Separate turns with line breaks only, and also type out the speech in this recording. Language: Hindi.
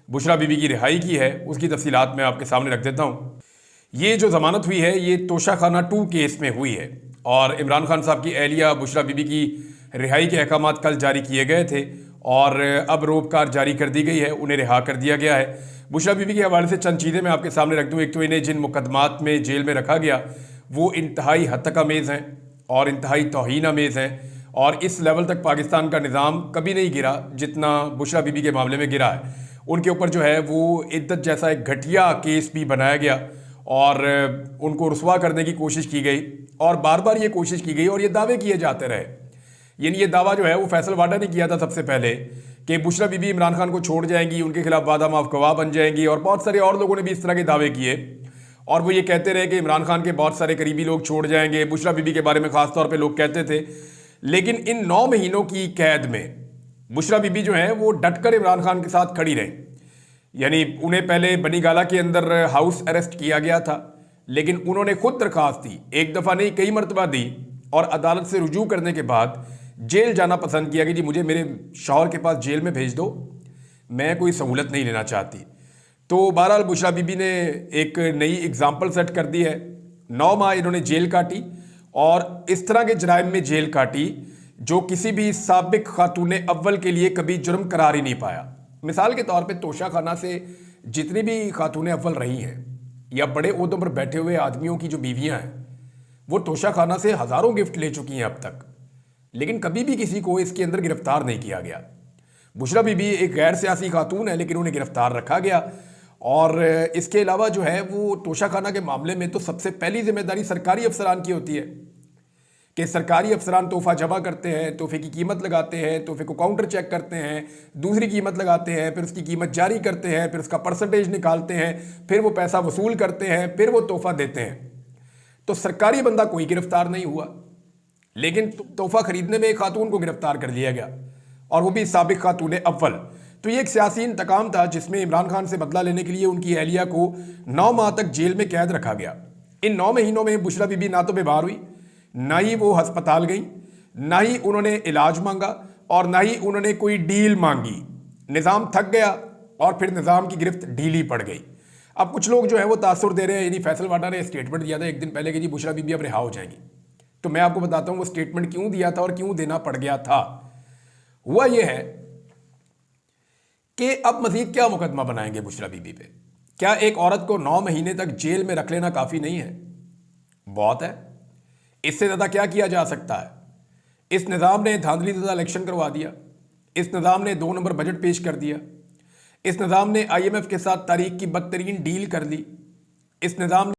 बुशरा बीबी की रिहाई की है, उसकी तफसीलात मैं आपके सामने रख देता हूँ। ये जो ज़मानत हुई है ये तोशाखाना 2 केस में हुई है और इमरान खान साहब की एहलिया बुशरा बीबी की रिहाई के अहकामात कल जारी किए गए थे और अब रोबकार जारी कर दी गई है, उन्हें रिहा कर दिया गया है। बुशरा बीबी के हवाले से चंद चीज़ें मैं आपके सामने रख दूँ। एक तो इन्हें जिन मुकदमात में जेल में रखा गया वो इंतहाई हद तक अमेज़ हैं और इंतहाई तौहीन अमेज़ हैं और इस लेवल तक पाकिस्तान का निज़ाम कभी नहीं गिरा जितना बुशरा बीबी के मामले में गिरा है। उनके ऊपर जो है वो इद्दत जैसा एक घटिया केस भी बनाया गया और उनको रुसवा करने की कोशिश की गई और बार बार ये कोशिश की गई और ये दावे किए जाते रहे। यानी ये दावा जो है वो फैसल वाडा ने किया था सबसे पहले कि बुशरा बीबी इमरान खान को छोड़ जाएंगी, उनके खिलाफ वादा माफ गवाह बन जाएंगी और बहुत सारे और लोगों ने भी इस तरह के दावे किए और वो ये कहते रहे कि इमरान खान के बहुत सारे करीबी लोग छोड़ जाएंगे। बुशरा बीबी के बारे में खास तौर पे लोग कहते थे। लेकिन इन 9 महीनों की कैद में बुशरा बीबी जो है वो डटकर इमरान खान के साथ खड़ी रही। यानी उन्हें पहले बनीगाला के अंदर हाउस अरेस्ट किया गया था, लेकिन उन्होंने खुद दरखास्त दी, एक दफ़ा नहीं कई मरतबा दी और अदालत से रुजू करने के बाद जेल जाना पसंद किया कि जी मुझे मेरे शौहर के पास जेल में भेज दो, मैं कोई सहूलत नहीं लेना चाहती। तो बहरहाल बुशरा बीबी ने एक नई एग्जाम्पल सेट कर दी है। 9 माह इन्होंने जेल काटी और इस तरह के जराइम में जेल काटी जो किसी भी साबिक खातून अव्वल के लिए कभी जुर्म करार ही नहीं पाया। मिसाल के तौर पे तोशाखाना से जितनी भी खातून अव्वल रही हैं या बड़े ओहदों पर बैठे हुए आदमियों की जो बीवियां हैं वो तोशाखाना से हज़ारों गिफ्ट ले चुकी हैं अब तक, लेकिन कभी भी किसी को इसके अंदर गिरफ्तार नहीं किया गया। बुशरा बीबी एक गैर सियासी खातून है लेकिन उन्हें गिरफ्तार रखा गया और इसके अलावा जो है वो तोशाखाना के मामले में तो सबसे पहली जिम्मेदारी सरकारी अफसरान की होती है कि सरकारी अफसरान तोहफा जमा करते हैं, तोहफे की कीमत लगाते हैं, तोहफे को काउंटर चेक करते हैं, दूसरी कीमत लगाते हैं, फिर उसकी कीमत जारी करते हैं, फिर उसका परसेंटेज निकालते हैं, फिर वो पैसा वसूल करते हैं, फिर वो तोहफा देते हैं। तो सरकारी बंदा कोई गिरफ्तार नहीं हुआ, लेकिन तोहफा खरीदने में एक खातून को गिरफ्तार कर लिया गया और वो भी साबिक खातून अव्वल। तो ये एक सियासी इंतकाम था जिसमें इमरान खान से बदला लेने के लिए उनकी एहलिया को 9 माह तक जेल में कैद रखा गया। इन 9 महीनों में बुशरा बीबी ना तो बीमार हुई, ना ही वो अस्पताल गई, ना ही उन्होंने इलाज मांगा और ना ही उन्होंने कोई डील मांगी। निज़ाम थक गया और फिर निज़ाम की गिरफ्त ढीली पड़ गई। अब कुछ लोग जो है वो तासुर दे रहे हैं, यानी फैसल वाडा ने स्टेटमेंट दिया था एक दिन पहले कि जी बुशरा बीबी अब रिहा हो जाएंगी। तो मैं आपको बताता हूँ वो स्टेटमेंट क्यों दिया था और क्यों देना पड़ गया था। हुआ ये है कि अब मजीद क्या मुकदमा बनाएंगे बुशरा बीबी पे। क्या एक औरत को 9 महीने तक जेल में रख लेना काफ़ी नहीं है? बहुत है। इससे ज़्यादा क्या किया जा सकता है? इस निज़ाम ने धांधली ज़्यादा इलेक्शन करवा दिया, इस निज़ाम ने 2 नंबर बजट पेश कर दिया, इस निज़ाम ने IMF के साथ तारीख की बदतरीन डील कर ली, इस निज़ाम